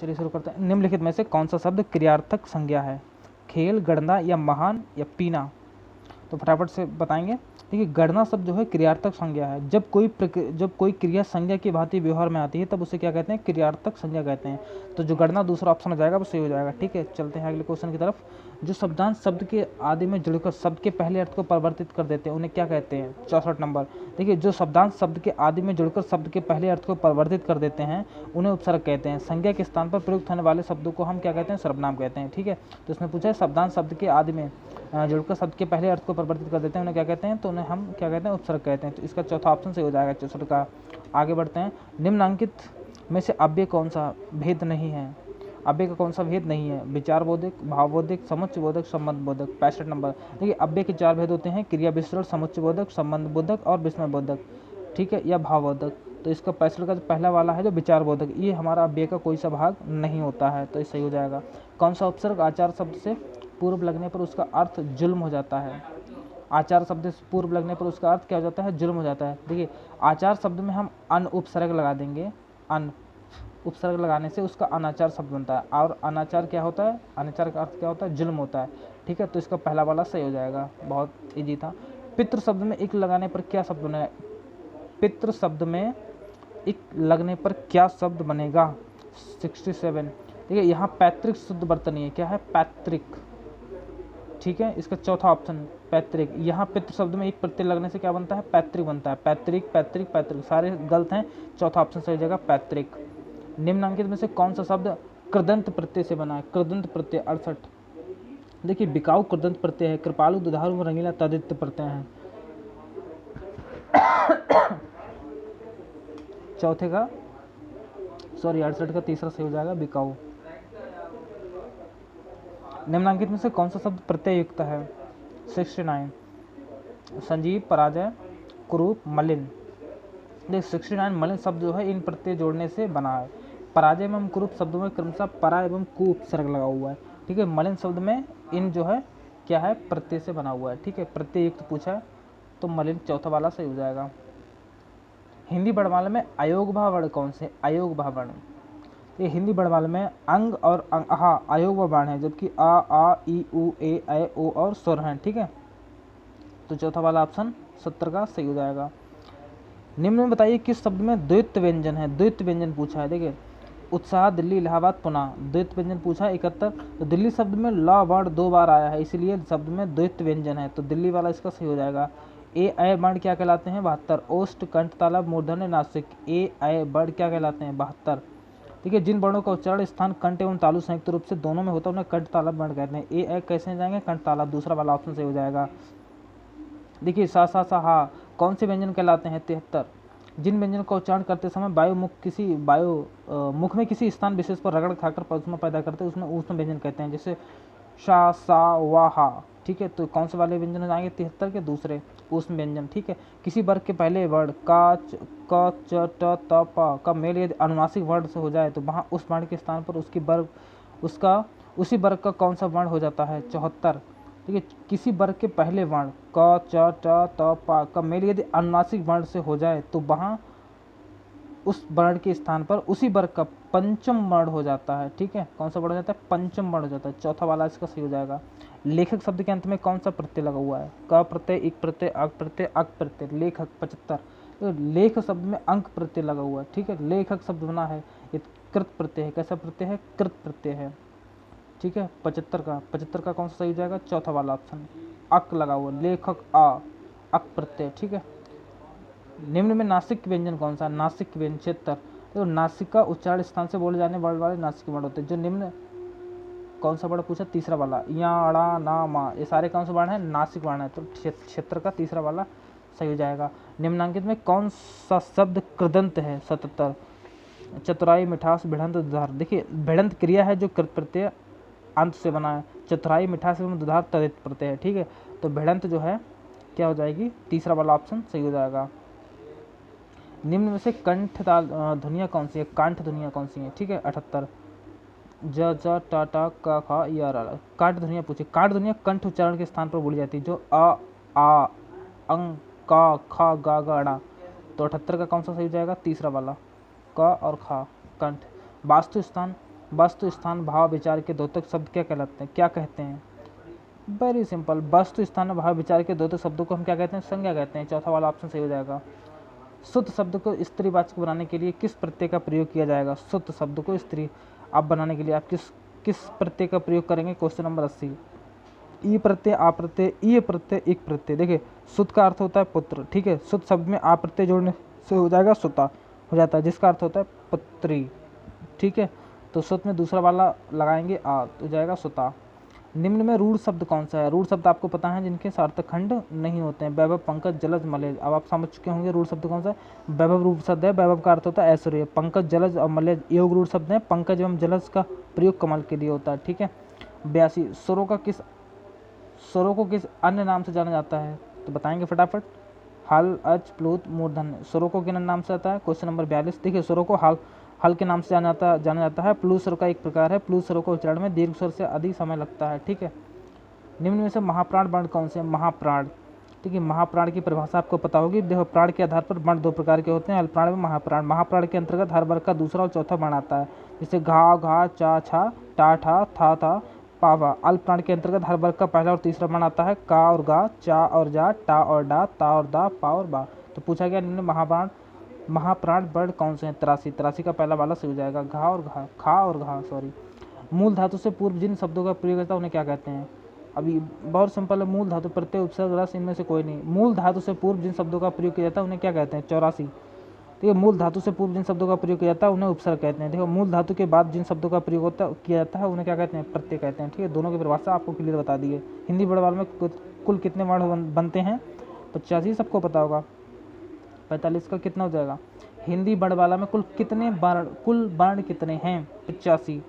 चलिए शुरू करते हैं। निम्नलिखित में से कौन सा शब्द क्रियार्थक संज्ञा है? खेल, गणना या महान या पीना? तो फटाफट से बताएंगे। देखिए, गणना शब्द जो है क्रियार्थक संज्ञा है। जब कोई क्रिया संज्ञा की भांति व्यवहार में आती है तब उसे क्या कहते हैं? क्रियार्थक संज्ञा कहते हैं। तो जो गणना दूसरा ऑप्शन हो जाएगा वो सही हो जाएगा। ठीक है, चलते हैं अगले क्वेश्चन की तरफ। जो शब्दांश शब्द के आदि में जुड़कर शब्द के पहले अर्थ को परिवर्तित कर देते हैं उन्हें क्या कहते हैं? 64 नंबर। देखिए, जो शब्दांश शब्द के आदि में जुड़कर शब्द के पहले अर्थ को परिवर्तित कर देते हैं उन्हें उपसर्ग कहते हैं। संज्ञा के स्थान पर प्रयुक्त होने वाले शब्दों को हम क्या कहते हैं? सर्वनाम कहते हैं। ठीक है, तो इसमें पूछा है शब्दांश शब्द के आदि में जुड़कर शब्द के पहले अर्थ को परिवर्तित कर देते हैं उन्हें क्या कहते हैं? तो उन्हें हम क्या कहते हैं? उपसर्ग कहते हैं। तो इसका चौथा ऑप्शन सही हो जाएगा 64 का। आगे बढ़ते हैं। निम्नांकित में से अव्यय कौन सा भेद नहीं है? अव्यय का कौन सा भेद नहीं है? विचार बोधक, भाव बोधक, समुच्चय बोधक, संबंध बोधक। 65 नंबर। देखिए, अव्यय के 4 भेद होते हैं: क्रिया विशेषण, समुच्चय बोधक, संबंध बोधक और विस्मय बोधक। ठीक है, या भाव बोधक। तो इसका 65 का जो पहला वाला है जो विचार बोधक, ये हमारा अव्यय का कोई सा भाग नहीं होता है, तो ये सही हो जाएगा। कौन सा उपसर्ग आचार शब्द से पूर्व लगने पर उसका अर्थ जुल्म हो जाता है? आचार शब्द से पूर्व लगने पर उसका अर्थ क्या हो जाता है? जुल्म हो जाता है। देखिए, आचार शब्द में हम अन उपसर्ग लगा देंगे। अन उपसर्ग लगाने से उसका अनाचार शब्द बनता है, और अनाचार क्या होता है? अनाचार का अर्थ क्या होता है? जुल्म होता है। ठीक है, तो इसका पहला वाला सही हो जाएगा। बहुत ईजी था। पितृ शब्द में इक लगाने पर क्या शब्द बनेगा? पितृ शब्द में इक लगने पर क्या शब्द बनेगा? 67। देखिए, यहाँ पैतृक शुद्ध वर्तनी है। क्या है? पैतृक। ठीक है, इसका चौथा ऑप्शन पैतृक। यहाँ पितृ शब्द में एक प्रत्यय लगने से क्या बनता है? पैतृक बनता है। पैतृक, पैतृक, पैतृक सारे गलत हैं। चौथा ऑप्शन सही हो जाएगा पैतृक। निम्नांकित में से कौन सा शब्द कृदंत प्रत्यय से बना है? कृदंत प्रत्यय 68। देखिए, बिकाऊ कृदंत प्रत्यय है, कृपालु, दुधारू, रंगीला तदित प्रत्यय है। चौथे का 68 का तीसरा सही हो जाएगा बिकाऊ। निम्नांकित में से कौन सा शब्द प्रत्यय युक्त है? 69। संजीव, पराजय, कुरूप, मलिन। देख, 69 मलिन शब्द जो है इन प्रत्यय जोड़ने से बना है। पराजय एवं कुरूप शब्दों में क्रमशः परा एवं कु उपसर्ग लगा हुआ है। ठीक है, मलिन शब्द में इन जो है क्या है? प्रत्यय से बना हुआ है। ठीक है, प्रत्यय युक्त पूछा है तो मलिन चौथा वाला सही हो जाएगा। हिंदी वर्णमाला में अयोग भाव वर्ण कौन से? अयोग भाव वर्ण। ये हिंदी वर्णमाला में अंग और हाँ अयोग वर्ण है, जबकि आ ई उ ए ऐ ओ और स्वर हैं। ठीक है, तो चौथा वाला ऑप्शन 70 का सही हो जाएगा। निम्न में बताइए किस शब्द में द्वैत व्यंजन है? द्वैत व्यंजन पूछा है। देखिए, उत्साह, दिल्ली, इलाहाबाद, पुणे। द्वैत व्यंजन पूछा है 71। तो दिल्ली शब्द में ल वर्ण 2 बार आया है, इसीलिए शब्द में द्वैत व्यंजन है, तो दिल्ली वाला इसका सही हो जाएगा। ए ऐ वर्ण क्या कहलाते हैं? 72। ओष्ठ, कंठ, तालव्य, मूर्धन्य, नासिक। ए ऐ वर्ण क्या कहलाते हैं? 72। देखिए, जिन वर्णों का उच्चारण स्थान कंठ एवं तालु संयुक्त रूप से दोनों में होता है उन्हें कंठ तालव्य वर्ण कहते हैं। ए ऐ कैसे जाएंगे? कंठ तालव्य, दूसरा वाला ऑप्शन सही हो जाएगा। देखिए, सा सा सा हा कौन से व्यंजन कहलाते हैं? 73। जिन व्यंजन का उच्चारण करते समय मुख में किसी स्थान विशेष पर रगड़ खाकर पश्म पैदा करते हैं उसमें ऊष्म व्यंजन कहते हैं, जैसे शा, सा, वा, हा। ठीक है, तो कौन से वाले व्यंजन हो जाएंगे? 73 के दूसरे ऊष्म व्यंजन। ठीक है, किसी वर्ग के पहले वर्ण का क, च, ट, त, प का मेल यदि अनुनासिक वर्ण से हो जाए तो वहाँ उस वर्ण के स्थान पर उसी वर्ग का कौन सा वर्ण हो जाता है? 74। ठीक है, किसी वर्ग के पहले वर्ण क, च, ट, त, प का मेल यदि अनुनासिक वर्ण से हो जाए तो वहाँ उस वर्ण के स्थान पर उसी वर्ग का पंचम वर्ण हो जाता है। ठीक है, कौन सा वर्ण हो जाता है? पंचम वर्ण हो जाता है। चौथा वाला इसका सही हो जाएगा। लेखक शब्द के अंत में कौन सा प्रत्यय लगा हुआ है? क प्रत्यय, इक प्रत्यय, अक प्रत्यय, अक प्रत्यय। लेखक 75। तो लेख शब्द में अंक प्रत्यय लगा हुआ है। ठीक है, लेखक शब्द बना है ये कृत प्रत्यय है। कैसा प्रत्यय है? कृत प्रत्यय है। ठीक है, 75 का कौन सा सही हो जाएगा? चौथा वाला ऑप्शन अक लगा हुआ, लेखक आ, अक प्रत्यय। ठीक है, निम्न में नासिक व्यंजन कौन सा? नासिक व्यंजन 76। तो नासिक का उच्चारण स्थान से बोले जाने वाले नासिक वर्ण होते हैं। जो निम्न कौन सा वर्ण पूछा? तीसरा वाला, या, अड़ा, ना, मा, ये सारे कौन सा वर्ण है? नासिक वर्ण है, तो 76 का तीसरा वाला सही हो जाएगा। निम्नांकित में कौन सा शब्द कृदंत है? 77। चतुराई, मिठास, भिड़ंत, दुधार। देखिए, भिड़ंत क्रिया है जो कृत प्रत्यय अंत से बना है। चतुराई, मिठास एवं दुधार तदित प्रत्यय है। ठीक है, तो भिड़ंत जो है क्या हो जाएगी? तीसरा वाला ऑप्शन सही हो जाएगा। निम्न में से कंठ ध्वनियाँ कौन सी है? कांठ ध्वनियाँ कौन सी हैं? ठीक है, 78। ज, ज, टा, टा, का, खा, या, रा। कांठ ध्वनियाँ पूछी। कांठ ध्वनियाँ कंठ उच्चारण के स्थान पर बोली जाती है, जो आ, अंग, का, खा, गा, गा, अड़ा। तो 78 का कौन सा सही हो जाएगा? तीसरा वाला, क और खा, कंठ। वास्तु स्थान वस्तु स्थान भाव विचार के द्योतक शब्द क्या कहलाते हैं, क्या कहते हैं? वेरी सिंपल, वस्तु स्थान भाव विचार के द्योतक शब्दों को हम क्या कहते हैं? संज्ञा कहते हैं। चौथा वाला ऑप्शन सही हो जाएगा। शुद्ध शब्द को स्त्रीवाचक बनाने के लिए किस प्रत्यय का प्रयोग किया जाएगा? शुद्ध शब्द को स्त्री आप बनाने के लिए आप किस प्रत्यय का प्रयोग करेंगे? Question number 80। ई प्रत्यय, आ प्रत्यय, ई प्रत्यय, इक प्रत्यय। देखिए शुद्ध का अर्थ होता है पुत्र, ठीक है। शुद्ध शब्द में आ प्रत्यय जोड़ने से हो जाएगा सुता, हो जाता है, जिसका अर्थ होता है पुत्री, ठीक है। तो शुद्ध में दूसरा वाला लगाएंगे आ, तो हो जाएगा सुता। निम्न में रूढ़ शब्द कौन सा है? रूढ़ शब्द आपको पता है जिनके सार्थक खंड नहीं होते हैं। वैभव, पंकज, जलज, मलय। अब आप समझ चुके होंगे रूढ़ शब्द कौन सा है। वैभव रूढ़ शब्द है, वैभव का अर्थ होता है ऐश्वर्य। पंकज, जलज और मलय योग रूढ़ शब्द है। पंकज एवं जलज का प्रयोग कमल के लिए होता है, ठीक है। 82 स्वरों को किस अन्य नाम से जाना जाता है? तो बताएंगे फटाफट। हल, अच, प्लुत, मूर्धन्य। स्वरों को किन नाम से आता है? Question number 42। देखिए स्वरों को हल के नाम से जाना जाता है। प्लुत स्वर का एक प्रकार है। प्लुत स्वरों को उच्चारण में दीर्घ स्वर से अधिक समय लगता है, ठीक है। निम्न में से महाप्राण वर्ण कौन से? महाप्राण, ठीक है। महाप्राण की परिभाषा आपको पता होगी। देखो प्राण के आधार पर वर्ण दो प्रकार के होते हैं, अल्पप्राण में महाप्राण। महाप्राण के अंतर्गत हर वर्ग का दूसरा और चौथा वर्ण आता है, जैसे घा, घा, चा, छा, टा, ठा, था, था, पावा। अल्पप्राण के अंतर्गत हर वर्ग का पहला और तीसरा वर्ण आता है, का और गा, चा और जा, टा और डा, ता और दा, पा और बा। तो पूछा गया निम्न महाप्राण वर्ण कौन से हैं? 83 का पहला वाला सही हो जाएगा। घा और घा, खा और घा, सॉरी। मूल धातु से पूर्व जिन शब्दों का प्रयोग होता है उन्हें क्या कहते हैं? अभी बहुत सिंपल है। मूल धातु, प्रत्यय, उपसर्ग, रस, इनमें से कोई नहीं। मूल धातु से पूर्व जिन शब्दों का प्रयोग किया जाता है उन्हें क्या कहते हैं? 84। देखिए मूल धातु से पूर्व जिन शब्दों का प्रयोग किया जाता है उन्हें उपसर्ग कहते हैं। देखो मूल धातु के बाद जिन शब्दों का प्रयोग किया जाता है उन्हें क्या कहते हैं? प्रत्यय कहते हैं, ठीक है। दोनों की परिभाषा आपको क्लियर बता दी है। हिंदी वर्णमाला में कुल कितने वर्ण बनते हैं? 85, सबको पता होगा। 45 का कितना हो जाएगा? हिंदी वर्णमाला में कुल वर्ण कितने हैं? 85,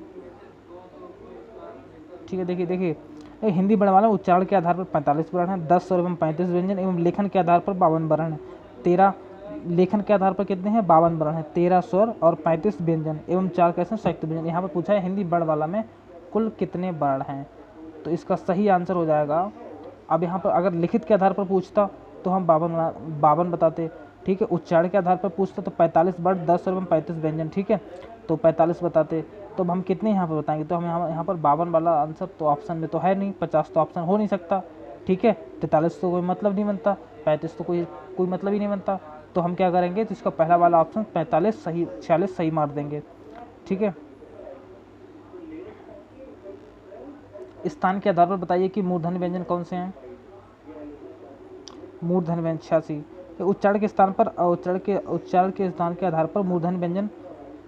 ठीक है। देखिए हिंदी वर्णमाला में उच्चारण के आधार पर 45 वर्ण हैं, 10 स्वर एवं 35 व्यंजन एवं लेखन के आधार पर 52 वर्ण हैं। 13 लेखन के आधार पर कितने हैं? 52 वर्ण हैं। 13 स्वर और 35 व्यंजन एवं 4 कैसे संयुक्त व्यंजन। यहाँ पर पूछा है हिंदी वर्णमाला में कुल कितने वर्ण हैं, तो इसका सही आंसर हो जाएगा। अब यहाँ पर अगर लिखित के आधार पर पूछता तो हम 52 बताते, ठीक है। उच्चारण के आधार पर पूछता तो 45 वर्ण, 10 स्वर एवं 35 व्यंजन, ठीक है, तो 45 बताते। तो हम कितने यहाँ पर बताएंगे? तो हम यहाँ पर 52 वाला आंसर तो ऑप्शन में तो है नहीं, 50 तो ऑप्शन हो नहीं सकता, ठीक है। 43 तो कोई मतलब नहीं बनता, 35 तो कोई मतलब ही नहीं बनता। तो हम क्या करेंगे? तो इसका पहला वाला ऑप्शन 45 सही, 46 सही मार देंगे, ठीक है। स्थान के आधार पर बताइए कि मूर्धन्य व्यंजन कौन से हैं? मूर्धन्य व्यंजन 86। उच्चारण के स्थान पर उच्चारण के स्थान के आधार पर मूर्धन्य व्यंजन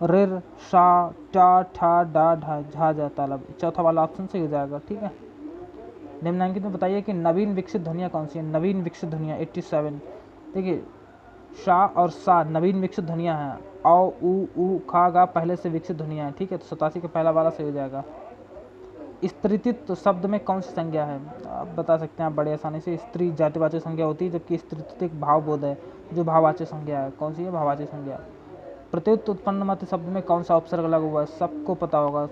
रिर, शा, टा, ठा, डा, ढा, झा, जा, तालब। चौथा वाला ऑप्शन सही हो जाएगा, ठीक है। निम्नांकित में बताइए कि नवीन विकसित ध्वनियाँ कौन सी हैं? नवीन विकसित ध्वनियाँ 87। देखिए शा और सा नवीन विकसित ध्वनियाँ हैं। औ, उ, खा, गा पहले से विकसित ध्वनियाँ हैं, ठीक है। तो 87 का पहला वाला सही हो जाएगा। स्त्रीत्व शब्द में कौन सी संज्ञा है? आप बता सकते हैं आप बड़े आसानी से। स्त्री जातिवाचक संज्ञा होती है, जबकि स्त्रीत्व एक भावबोध है जो भाववाचक संज्ञा है। कौन सी है? भाववाचक संज्ञा। प्रत्युत उत्पन्न मत शब्द में कौन सा उपसर्ग लगा हुआ है? सबको पता होगा।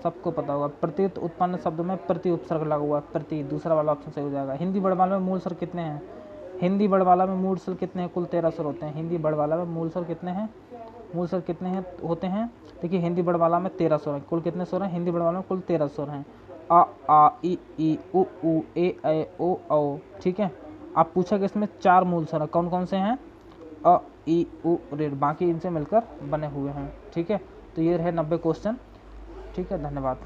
प्रत्युत उत्पन्न शब्द में प्रति उपसर्ग लगा हुआ है, प्रति। दूसरा वाला ऑप्शन सही हो जाएगा। हिंदी वर्णमाला में मूल स्वर कितने हैं? हिंदी वर्णमाला में मूल स्वर कितने हैं? कुल 13 स्वर होते हैं। हिंदी वर्णमाला में मूल स्वर कितने हैं? होते हैं। देखिए हिंदी वर्णमाला में 13 स्वर हैं। कुल कितने स्वर हैं? हिंदी वर्णमाला में कुल 13 स्वर हैं। अ, आ, ई, उ, ए, ऐ, ओ, औ, ठीक है। आप पूछा कि इसमें 4 मूल स्वर हैं, कौन कौन से हैं? अ, ई, उ, ऋ, बाकी इनसे मिलकर बने हुए हैं, ठीक है। तो ये रहे 90 क्वेश्चन, ठीक है। धन्यवाद।